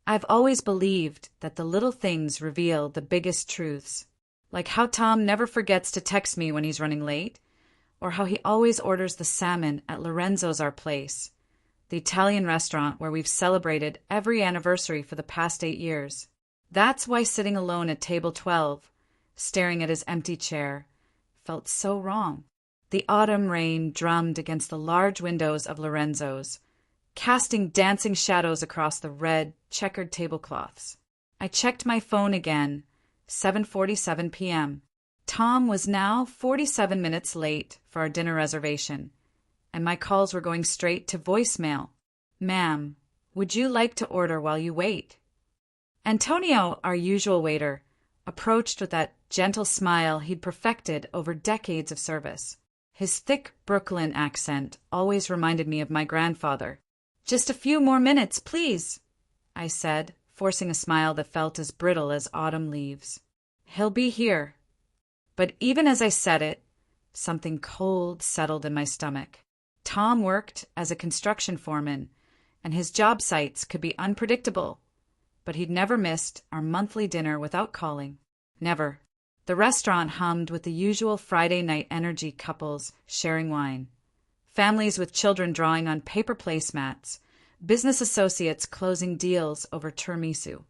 I've always believed that the little things reveal the biggest truths, like how Tom never forgets to text me when he's running late, or how he always orders the salmon at Lorenzo's Our Place, the Italian restaurant where we've celebrated every anniversary for the past 8 years. That's why sitting alone at table 12, staring at his empty chair, felt so wrong. The autumn rain drummed against the large windows of Lorenzo's, casting dancing shadows across the red, checkered tablecloths. I checked my phone again, 7:47 p.m. Tom was now 47 minutes late for our dinner reservation, and my calls were going straight to voicemail. "Ma'am, would you like to order while you wait?" Antonio, our usual waiter, approached with that gentle smile he'd perfected over decades of service. His thick Brooklyn accent always reminded me of my grandfather. "Just a few more minutes, please," I said, forcing a smile that felt as brittle as autumn leaves. "He'll be here." But even as I said it, something cold settled in my stomach. Tom worked as a construction foreman, and his job sites could be unpredictable, but he'd never missed our monthly dinner without calling. Never. The restaurant hummed with the usual Friday night energy, couples sharing wine, families with children drawing on paper placemats, business associates closing deals over tiramisu.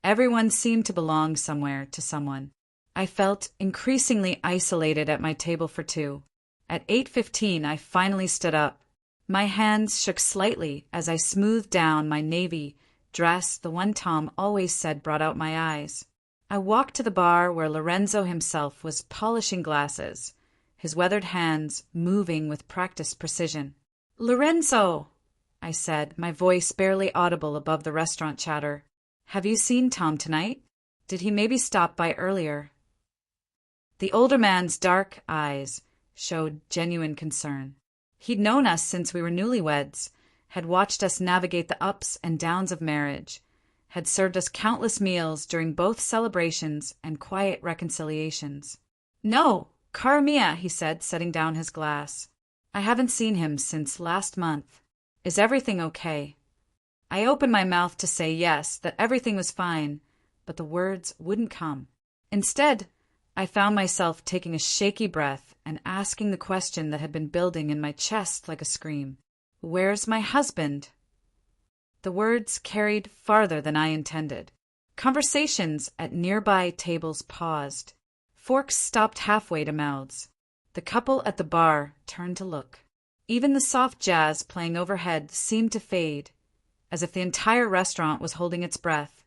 Everyone seemed to belong somewhere to someone. I felt increasingly isolated at my table for two. At 8:15, I finally stood up. My hands shook slightly as I smoothed down my navy dress, the one Tom always said brought out my eyes. I walked to the bar where Lorenzo himself was polishing glasses, his weathered hands moving with practiced precision. "Lorenzo," I said, my voice barely audible above the restaurant chatter. "Have you seen Tom tonight? Did he maybe stop by earlier?" The older man's dark eyes showed genuine concern. He'd known us since we were newlyweds, had watched us navigate the ups and downs of marriage, had served us countless meals during both celebrations and quiet reconciliations. "No, cara mia," he said, setting down his glass. "I haven't seen him since last month. Is everything okay?" I opened my mouth to say yes, that everything was fine, but the words wouldn't come. Instead, I found myself taking a shaky breath and asking the question that had been building in my chest like a scream. "Where's my husband?" The words carried farther than I intended. Conversations at nearby tables paused. Forks stopped halfway to mouths. The couple at the bar turned to look. Even the soft jazz playing overhead seemed to fade, as if the entire restaurant was holding its breath,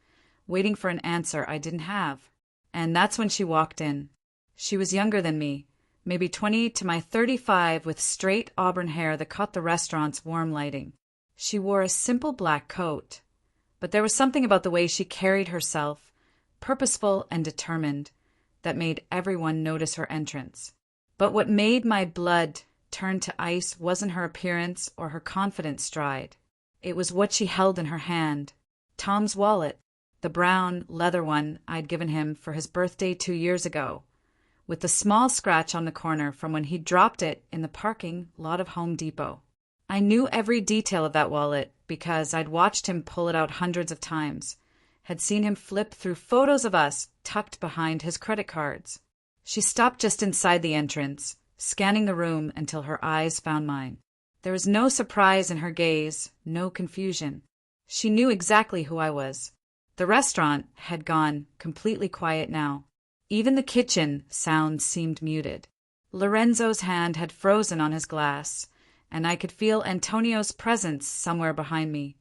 waiting for an answer I didn't have. And that's when she walked in. She was younger than me, maybe 20 to my 35, with straight auburn hair that caught the restaurant's warm lighting. She wore a simple black coat, but there was something about the way she carried herself, purposeful and determined, that made everyone notice her entrance. But what made my blood turn to ice wasn't her appearance or her confident stride. It was what she held in her hand. Tom's wallet, the brown leather one I'd given him for his birthday 2 years ago, with the small scratch on the corner from when he dropped it in the parking lot of Home Depot. I knew every detail of that wallet because I'd watched him pull it out hundreds of times, had seen him flip through photos of us tucked behind his credit cards. She stopped just inside the entrance, scanning the room until her eyes found mine. There was no surprise in her gaze, no confusion. She knew exactly who I was. The restaurant had gone completely quiet now. Even the kitchen sounds seemed muted. Lorenzo's hand had frozen on his glass, and I could feel Antonio's presence somewhere behind me,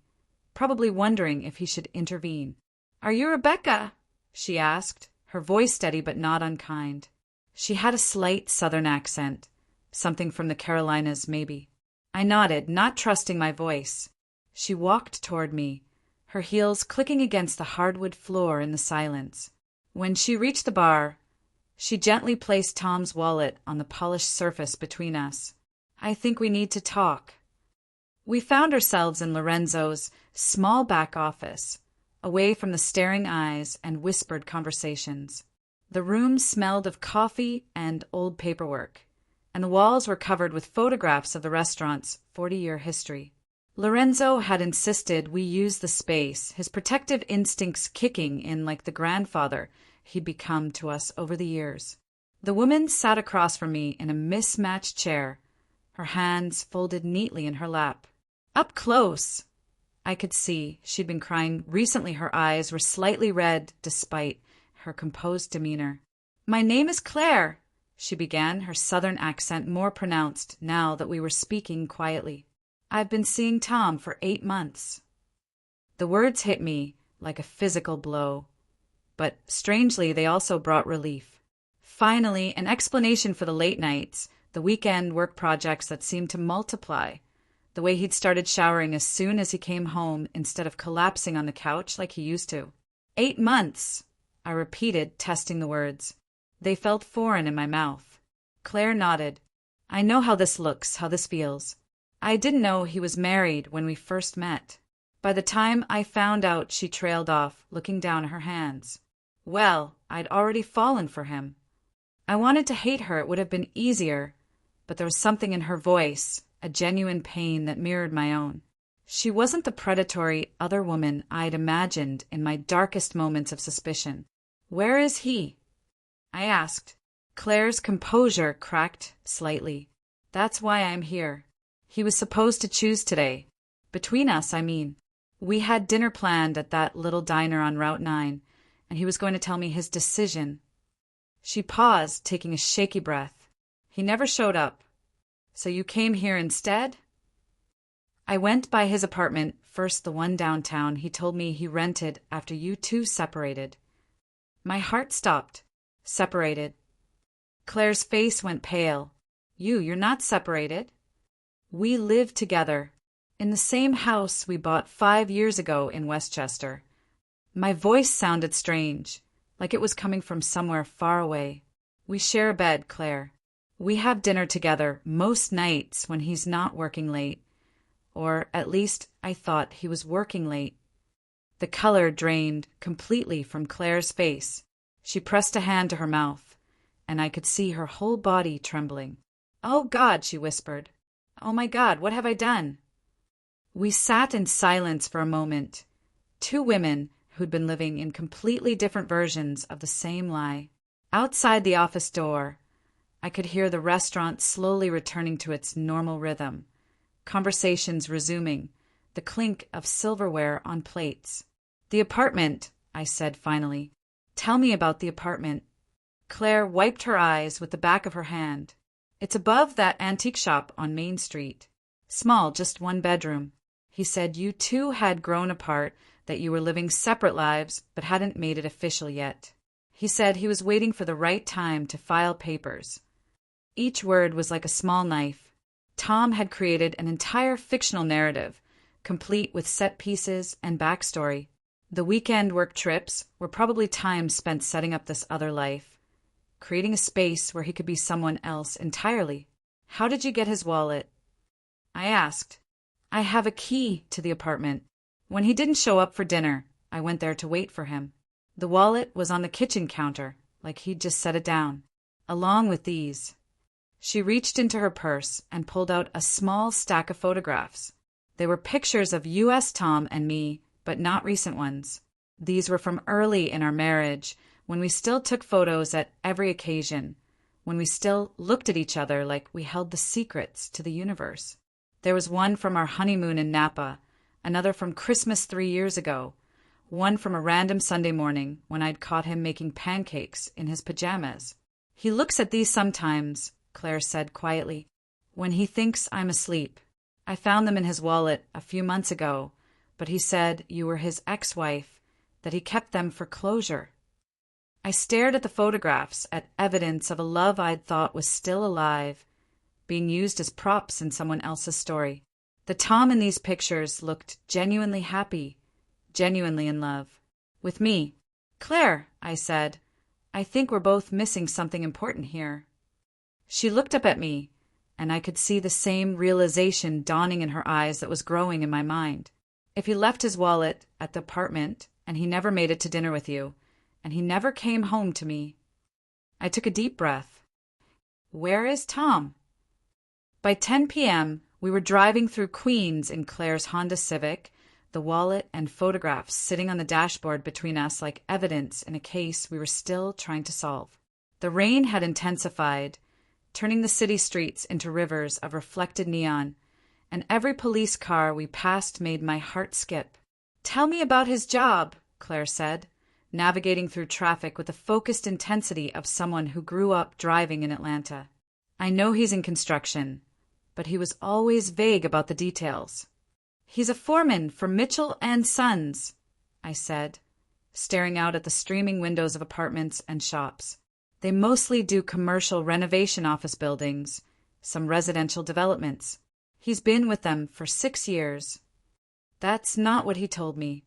probably wondering if he should intervene. "Are you Rebecca?" she asked, her voice steady but not unkind. She had a slight southern accent, something from the Carolinas maybe. I nodded, not trusting my voice. She walked toward me, her heels clicking against the hardwood floor in the silence. When she reached the bar, she gently placed Tom's wallet on the polished surface between us. "I think we need to talk." We found ourselves in Lorenzo's small back office, away from the staring eyes and whispered conversations. The room smelled of coffee and old paperwork, and the walls were covered with photographs of the restaurant's 40-year history. Lorenzo had insisted we use the space, his protective instincts kicking in like the grandfather he'd become to us over the years. The woman sat across from me in a mismatched chair, her hands folded neatly in her lap. Up close! I could see she'd been crying. Recently her eyes were slightly red despite her composed demeanor. "My name is Claire," she began, her southern accent more pronounced now that we were speaking quietly. "I've been seeing Tom for 8 months." The words hit me like a physical blow, but strangely they also brought relief. Finally, an explanation for the late nights, the weekend work projects that seemed to multiply, the way he'd started showering as soon as he came home instead of collapsing on the couch like he used to. 8 months, I repeated, testing the words. They felt foreign in my mouth. Claire nodded. "I know how this looks, how this feels. I didn't know he was married when we first met." By the time I found out, she trailed off, looking down at her hands. Well, I'd already fallen for him. I wanted to hate her, it would have been easier, but there was something in her voice, a genuine pain that mirrored my own. She wasn't the predatory other woman I'd imagined in my darkest moments of suspicion. "Where is he?" I asked. Claire's composure cracked slightly. "That's why I'm here. He was supposed to choose today. Between us, I mean. We had dinner planned at that little diner on Route 9, and he was going to tell me his decision." She paused, taking a shaky breath. "He never showed up. So you came here instead?" "I went by his apartment, first the one downtown he told me he rented after you two separated." My heart stopped. "Separated?" Claire's face went pale. You're not separated." "We live together. In the same house we bought 5 years ago in Westchester." My voice sounded strange, like it was coming from somewhere far away. "We share a bed, Claire. We have dinner together most nights when he's not working late. Or at least I thought he was working late." The color drained completely from Claire's face. She pressed a hand to her mouth, and I could see her whole body trembling. "Oh, God," she whispered. "Oh, my God, what have I done?" We sat in silence for a moment, two women who'd been living in completely different versions of the same lie. Outside the office door, I could hear the restaurant slowly returning to its normal rhythm, conversations resuming, the clink of silverware on plates. "The apartment," I said finally. "Tell me about the apartment." Claire wiped her eyes with the back of her hand. "It's above that antique shop on Main Street. Small, just 1 bedroom. He said you two had grown apart, that you were living separate lives, but hadn't made it official yet. He said he was waiting for the right time to file papers." Each word was like a small knife. Tom had created an entire fictional narrative, complete with set pieces and backstory. The weekend work trips were probably time spent setting up this other life, creating a space where he could be someone else entirely. "How did you get his wallet?" I asked. "I have a key to the apartment. When he didn't show up for dinner, I went there to wait for him. The wallet was on the kitchen counter, like he'd just set it down, along with these." She reached into her purse and pulled out a small stack of photographs. They were pictures of U.S. Tom and me, but not recent ones. These were from early in our marriage, when we still took photos at every occasion, when we still looked at each other like we held the secrets to the universe. There was one from our honeymoon in Napa, another from Christmas 3 years ago, one from a random Sunday morning when I'd caught him making pancakes in his pajamas. "He looks at these sometimes," Claire said quietly, "when he thinks I'm asleep. I found them in his wallet a few months ago, but he said you were his ex-wife, that he kept them for closure." I stared at the photographs, at evidence of a love I'd thought was still alive, being used as props in someone else's story. The Tom in these pictures looked genuinely happy, genuinely in love. With me. "Claire," I said, "I think we're both missing something important here." She looked up at me, and I could see the same realization dawning in her eyes that was growing in my mind. "If he left his wallet at the apartment, and he never made it to dinner with you, and he never came home to me." I took a deep breath. "Where is Tom?" By 10 p.m., We were driving through Queens in Claire's Honda Civic, the wallet and photographs sitting on the dashboard between us like evidence in a case we were still trying to solve. The rain had intensified, turning the city streets into rivers of reflected neon, and every police car we passed made my heart skip. "Tell me about his job," Claire said, navigating through traffic with the focused intensity of someone who grew up driving in Atlanta. "I know he's in construction, but he was always vague about the details." "He's a foreman for Mitchell and Sons," I said, staring out at the streaming windows of apartments and shops. "They mostly do commercial renovation office buildings, some residential developments. He's been with them for 6 years." "That's not what he told me."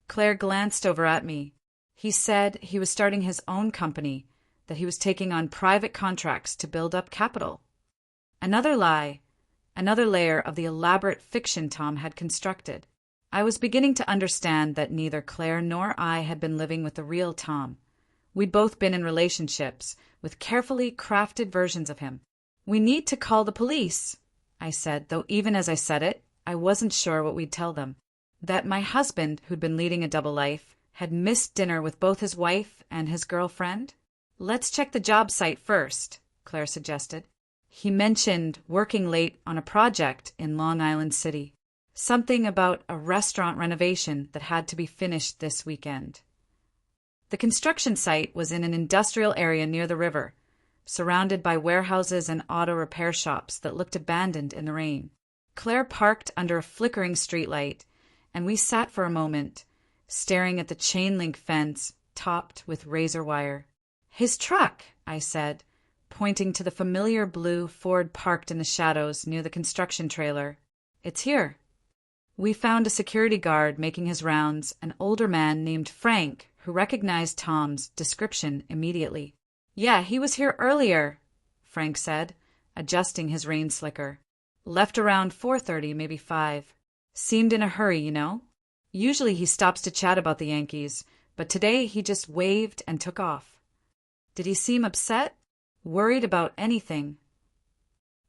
Claire glanced over at me. "He said he was starting his own company, that he was taking on private contracts to build up capital." Another lie, another layer of the elaborate fiction Tom had constructed. I was beginning to understand that neither Claire nor I had been living with the real Tom. We'd both been in relationships with carefully crafted versions of him. "We need to call the police," I said, though even as I said it, I wasn't sure what we'd tell them. That my husband, who'd been leading a double life, had missed dinner with both his wife and his girlfriend. "Let's check the job site first," Claire suggested. He mentioned working late on a project in Long Island City. Something about a restaurant renovation that had to be finished this weekend. The construction site was in an industrial area near the river, surrounded by warehouses and auto repair shops that looked abandoned in the rain. Claire parked under a flickering streetlight, and we sat for a moment, staring at the chain-link fence topped with razor wire. "His truck," I said, pointing to the familiar blue Ford parked in the shadows near the construction trailer. "It's here." We found a security guard making his rounds, an older man named Frank, who recognized Tom's description immediately. "Yeah, he was here earlier," Frank said, adjusting his rain slicker. "Left around 4:30, maybe 5. Seemed in a hurry, you know. Usually he stops to chat about the Yankees, but today he just waved and took off." "Did he seem upset? Worried about anything?"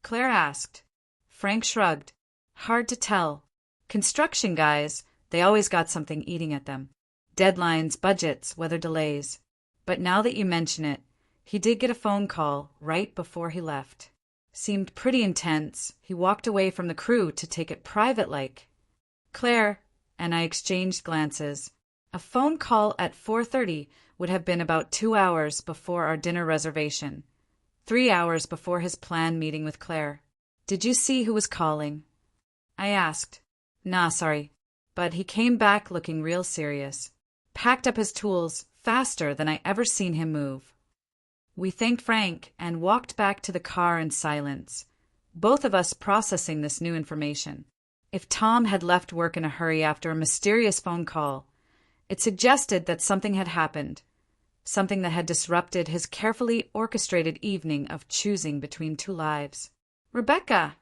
Claire asked. Frank shrugged. "Hard to tell. Construction guys, they always got something eating at them. Deadlines, budgets, weather delays. But now that you mention it, he did get a phone call right before he left. Seemed pretty intense. He walked away from the crew to take it private-like." Claire and I exchanged glances. A phone call at 4:30 would have been about 2 hours before our dinner reservation, 3 hours before his planned meeting with Claire. "Did you see who was calling?" I asked. "Nah, sorry." But he came back looking real serious. Packed up his tools faster than I ever seen him move. We thanked Frank and walked back to the car in silence, both of us processing this new information. If Tom had left work in a hurry after a mysterious phone call, it suggested that something had happened, something that had disrupted his carefully orchestrated evening of choosing between two lives. "Rebecca,"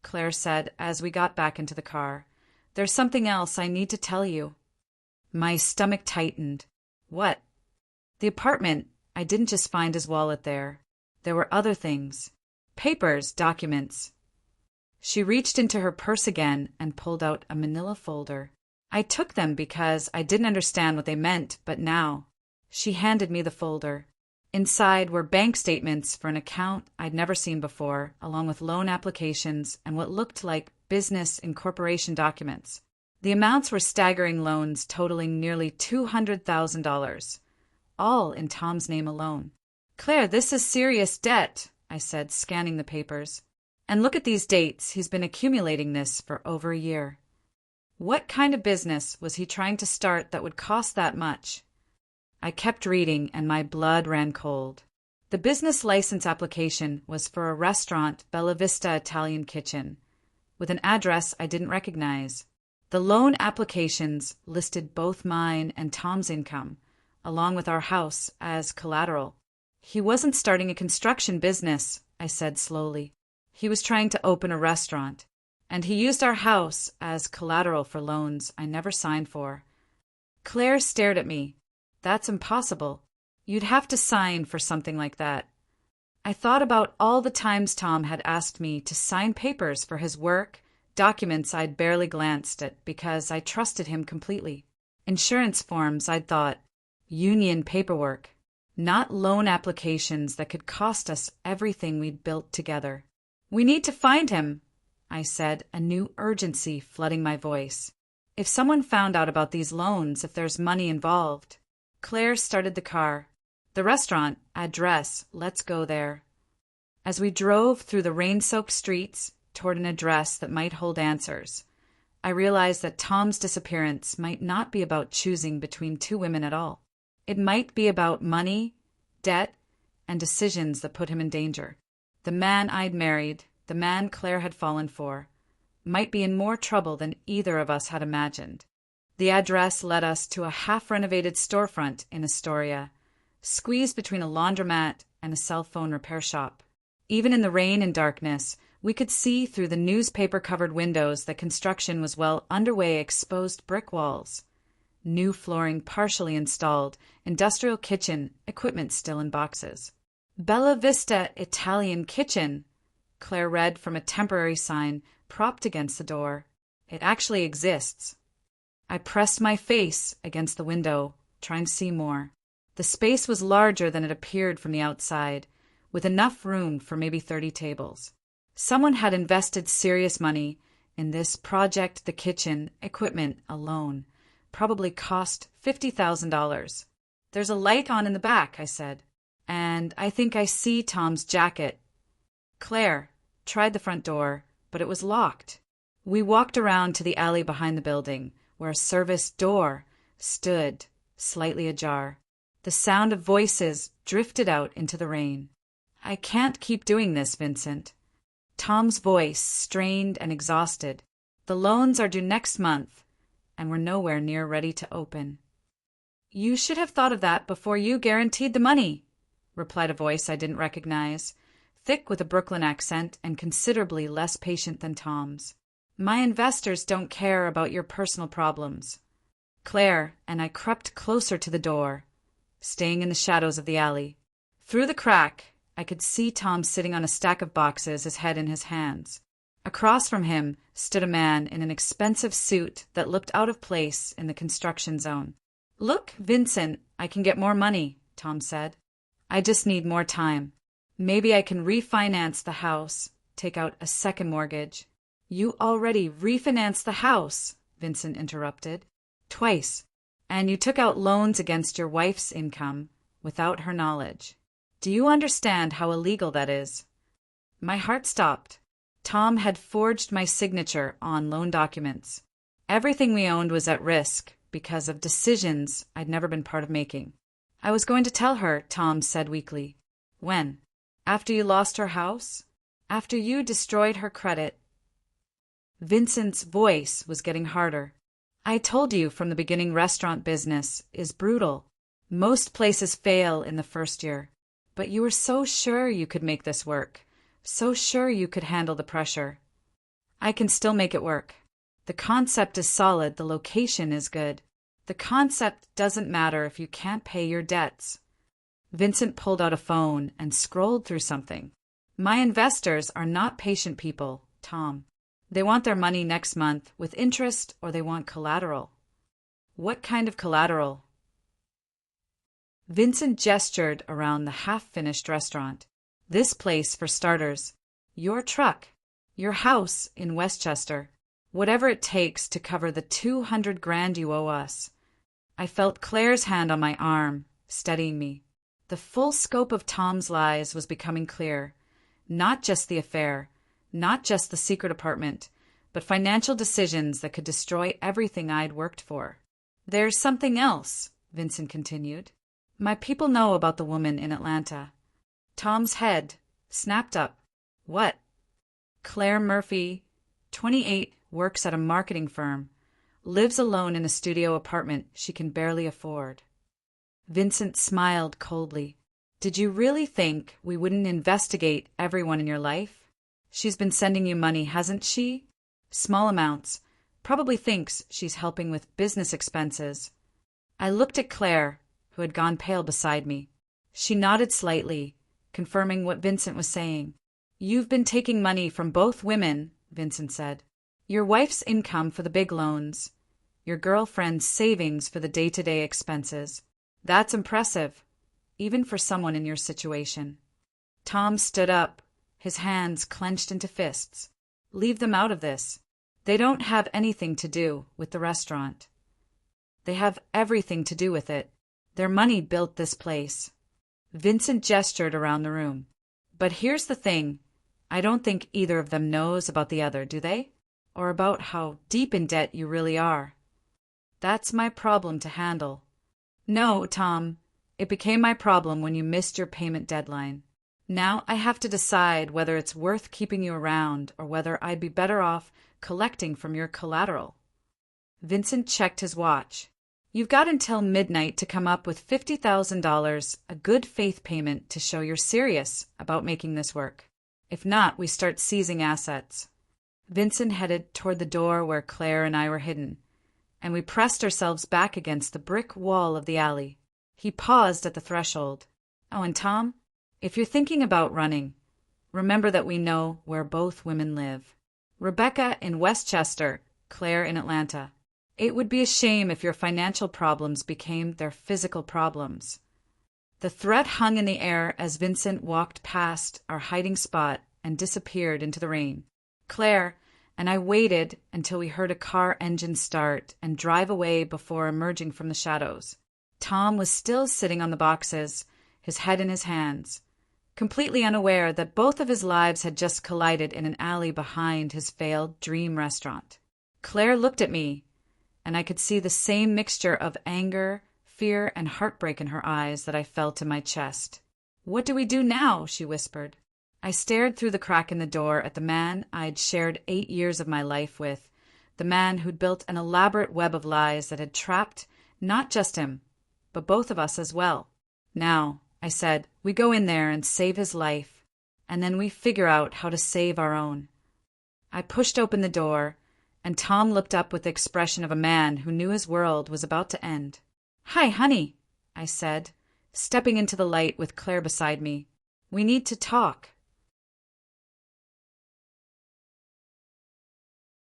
Claire said as we got back into the car, "there's something else I need to tell you." My stomach tightened. "What?" "The apartment. I didn't just find his wallet there. There were other things. Papers, documents." She reached into her purse again and pulled out a manila folder. I took them because I didn't understand what they meant, but now. She handed me the folder. Inside were bank statements for an account I'd never seen before, along with loan applications and what looked like business incorporation documents. The amounts were staggering loans totaling nearly $200,000, all in Tom's name alone. "Claire, this is serious debt," I said, scanning the papers. "And look at these dates. He's been accumulating this for over a year. What kind of business was he trying to start that would cost that much?" I kept reading, and my blood ran cold. The business license application was for a restaurant, Bella Vista Italian Kitchen, with an address I didn't recognize. The loan applications listed both mine and Tom's income, along with our house, as collateral. "He wasn't starting a construction business," I said slowly. "He was trying to open a restaurant, and he used our house as collateral for loans I never signed for." Claire stared at me. "That's impossible. You'd have to sign for something like that." I thought about all the times Tom had asked me to sign papers for his work, documents I'd barely glanced at because I trusted him completely. Insurance forms, I'd thought. Union paperwork. Not loan applications that could cost us everything we'd built together. "We need to find him," I said, a new urgency flooding my voice. "If someone found out about these loans, if there's money involved." Claire started the car. "The restaurant, address, let's go there." As we drove through the rain-soaked streets toward an address that might hold answers, I realized that Tom's disappearance might not be about choosing between two women at all. It might be about money, debt, and decisions that put him in danger. The man I'd married, the man Claire had fallen for, might be in more trouble than either of us had imagined. The address led us to a half-renovated storefront in Astoria, squeezed between a laundromat and a cell phone repair shop. Even in the rain and darkness, we could see through the newspaper-covered windows that construction was well underway. Exposed brick walls, new flooring partially installed, industrial kitchen, equipment still in boxes. "Bella Vista Italian Kitchen," Claire read from a temporary sign propped against the door. "It actually exists." I pressed my face against the window, trying to see more. The space was larger than it appeared from the outside, with enough room for maybe 30 tables. Someone had invested serious money in this project. The kitchen equipment alone probably cost $50,000. "There's a light on in the back," I said, "and I think I see Tom's jacket." Claire tried the front door, but it was locked. We walked around to the alley behind the building, where a service door stood slightly ajar. The sound of voices drifted out into the rain. "I can't keep doing this, Vincent." Tom's voice, strained and exhausted. "The loans are due next month, and we're nowhere near ready to open." "You should have thought of that before you guaranteed the money," replied a voice I didn't recognize, thick with a Brooklyn accent and considerably less patient than Tom's. "My investors don't care about your personal problems." Claire and I crept closer to the door, staying in the shadows of the alley. Through the crack, I could see Tom sitting on a stack of boxes, his head in his hands. Across from him stood a man in an expensive suit that looked out of place in the construction zone. "Look, Vincent, I can get more money," Tom said. "I just need more time. Maybe I can refinance the house, take out a second mortgage." "You already refinanced the house," Vincent interrupted. "Twice. And you took out loans against your wife's income without her knowledge. Do you understand how illegal that is?" My heart stopped. Tom had forged my signature on loan documents. Everything we owned was at risk because of decisions I'd never been part of making. "I was going to tell her," Tom said weakly. "When? After you lost her house? After you destroyed her credit?" Vincent's voice was getting harder. "I told you from the beginning, restaurant business is brutal. Most places fail in the first year. But you were so sure you could make this work, so sure you could handle the pressure." "I can still make it work. The concept is solid, the location is good. The concept doesn't matter if you can't pay your debts." Vincent pulled out a phone and scrolled through something. "My investors are not patient people, Tom. They want their money next month with interest, or they want collateral." "What kind of collateral?" Vincent gestured around the half-finished restaurant. "This place, for starters. Your truck. Your house in Westchester. Whatever it takes to cover the $200,000 you owe us." I felt Claire's hand on my arm, steadying me. The full scope of Tom's lies was becoming clear. Not just the affair, not just the secret apartment, but financial decisions that could destroy everything I'd worked for. "There's something else," Vincent continued. "My people know about the woman in Atlanta." Tom's head snapped up. "What?" "Claire Murphy, 28, works at a marketing firm, lives alone in a studio apartment she can barely afford." Vincent smiled coldly. "Did you really think we wouldn't investigate everyone in your life? She's been sending you money, hasn't she? Small amounts. Probably thinks she's helping with business expenses." I looked at Claire, who had gone pale beside me. She nodded slightly, confirming what Vincent was saying. "You've been taking money from both women," Vincent said. "Your wife's income for the big loans, your girlfriend's savings for the day-to-day expenses. That's impressive, even for someone in your situation." Tom stood up, his hands clenched into fists. "Leave them out of this. They don't have anything to do with the restaurant. They have everything to do with it. Their money built this place." Vincent gestured around the room. "But here's the thing. I don't think either of them knows about the other, do they? Or about how deep in debt you really are. That's my problem to handle." "No, Tom. It became my problem when you missed your payment deadline. Now I have to decide whether it's worth keeping you around or whether I'd be better off collecting from your collateral." Vincent checked his watch. "You've got until midnight to come up with $50,000, a good faith payment to show you're serious about making this work. If not, we start seizing assets." Vincent headed toward the door where Claire and I were hidden, and we pressed ourselves back against the brick wall of the alley. He paused at the threshold. "Oh, and Tom, if you're thinking about running, remember that we know where both women live. Rebecca in Westchester, Claire in Atlanta. It would be a shame if your financial problems became their physical problems." The threat hung in the air as Vincent walked past our hiding spot and disappeared into the rain. Claire and I waited until we heard a car engine start and drive away before emerging from the shadows. Tom was still sitting on the boxes, his head in his hands, completely unaware that both of his lives had just collided in an alley behind his failed dream restaurant. Claire looked at me, and I could see the same mixture of anger, fear, and heartbreak in her eyes that I felt in my chest. "What do we do now?" she whispered. I stared through the crack in the door at the man I'd shared 8 years of my life with, the man who'd built an elaborate web of lies that had trapped not just him, but both of us as well. "Now," I said, "we go in there and save his life, and then we figure out how to save our own." I pushed open the door, and Tom looked up with the expression of a man who knew his world was about to end. "Hi, honey," I said, stepping into the light with Claire beside me. "We need to talk."